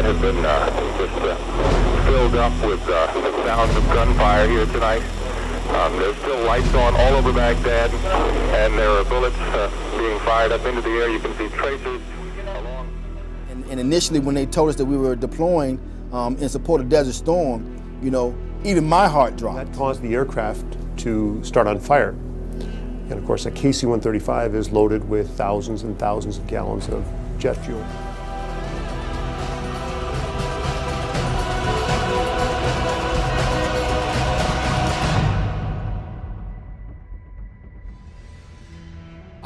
night have been just filled up with the sounds of gunfire here tonight. There's still lights on all over Baghdad, and there are bullets being fired up into the air. You can see tracers along. And initially, when they told us that we were deploying in support of Desert Storm, you know, even my heart dropped. That caused the aircraft to start on fire. And of course, a KC-135 is loaded with thousands and thousands of gallons of jet fuel.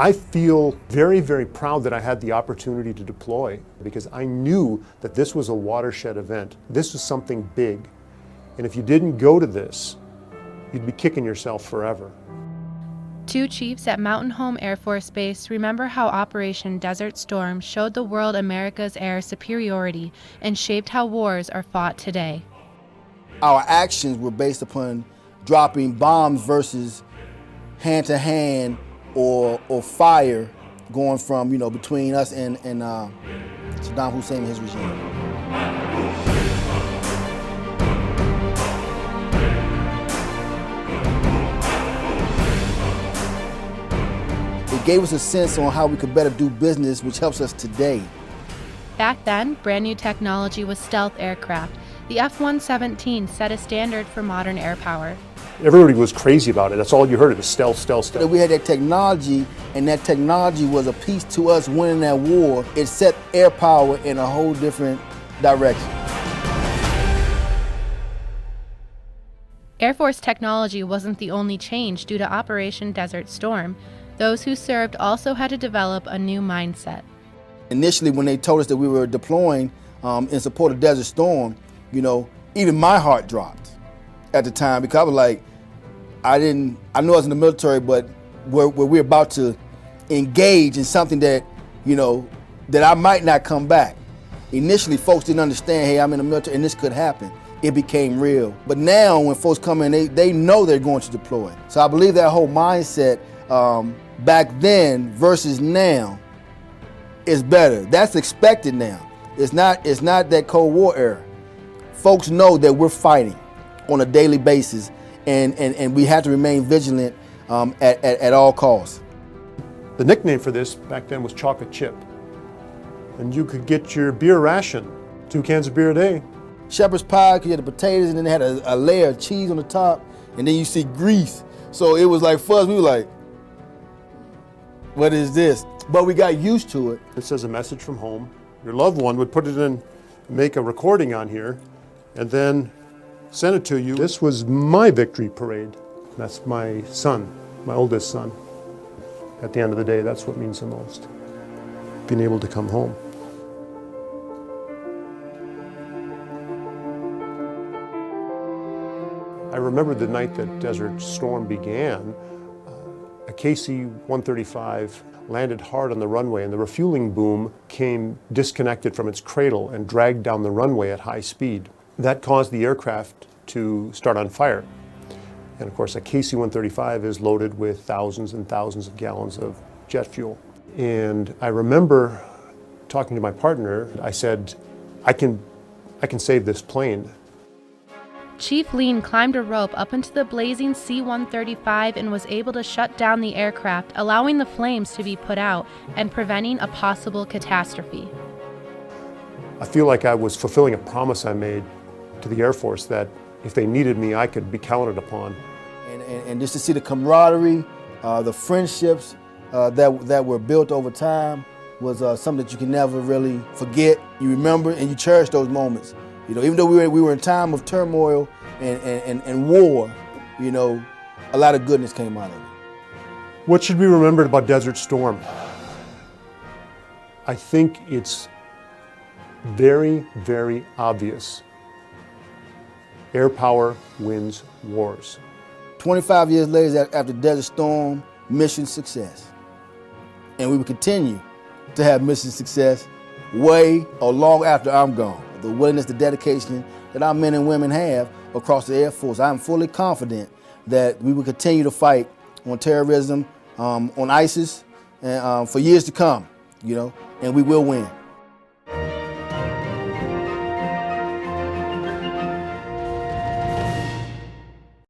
I feel very, very proud that I had the opportunity to deploy because I knew that this was a watershed event. This was something big. And if you didn't go to this, you'd be kicking yourself forever. Two chiefs at Mountain Home Air Force Base remember how Operation Desert Storm showed the world America's air superiority and shaped how wars are fought today. Our actions were based upon dropping bombs versus hand-to-hand or fire going from, you know, between us and Saddam Hussein and his regime. It gave us a sense on how we could better do business, which helps us today. Back then, brand new technology was stealth aircraft. The F-117 set a standard for modern air power. Everybody was crazy about it. That's all you heard, it was stealth, stealth, stealth. We had that technology, and that technology was a piece to us winning that war. It set air power in a whole different direction. Air Force technology wasn't the only change due to Operation Desert Storm. Those who served also had to develop a new mindset. Initially, when they told us that we were deploying in support of Desert Storm, you know, even my heart dropped at the time because I was like, I knew I was in the military, but where we're about to engage in something that, you know, that I might not come back. Initially, folks didn't understand, hey, I'm in the military and this could happen. It became real. But now when folks come in, they know they're going to deploy. So I believe that whole mindset back then versus now is better. That's expected now. It's not that Cold War era. Folks know that we're fighting on a daily basis, and we have to remain vigilant at all costs. The nickname for this back then was chocolate chip. And you could get your beer ration, 2 cans of beer a day. Shepherd's pie, you had the potatoes, and then they had a layer of cheese on the top, and then you see grease. So it was like for us, we were like, what is this? But we got used to it. It says a message from home. Your loved one would put it in, make a recording on here, and then send it to you. This was my victory parade. That's my son, my oldest son. At the end of the day, that's what means the most. Being able to come home. I remember the night that Desert Storm began, a KC-135 landed hard on the runway, and the refueling boom came disconnected from its cradle and dragged down the runway at high speed. That caused the aircraft to start on fire. And of course, a KC-135 is loaded with thousands and thousands of gallons of jet fuel. And I remember talking to my partner, I said, I can save this plane. Chief Lean climbed a rope up into the blazing C-135 and was able to shut down the aircraft, allowing the flames to be put out and preventing a possible catastrophe. I feel like I was fulfilling a promise I made to the Air Force that if they needed me, I could be counted upon. And just to see the camaraderie, the friendships that were built over time was something that you can never really forget. You remember and you cherish those moments. You know, even though we were in time of turmoil and war, you know, a lot of goodness came out of it. What should be remembered about Desert Storm? I think it's very, very obvious. Air power wins wars. 25 years later, after Desert Storm, mission success. And we will continue to have mission success way or long after I'm gone. The willingness, the dedication that our men and women have across the Air Force, I'm fully confident that we will continue to fight on terrorism, on ISIS, and for years to come, you know, and we will win.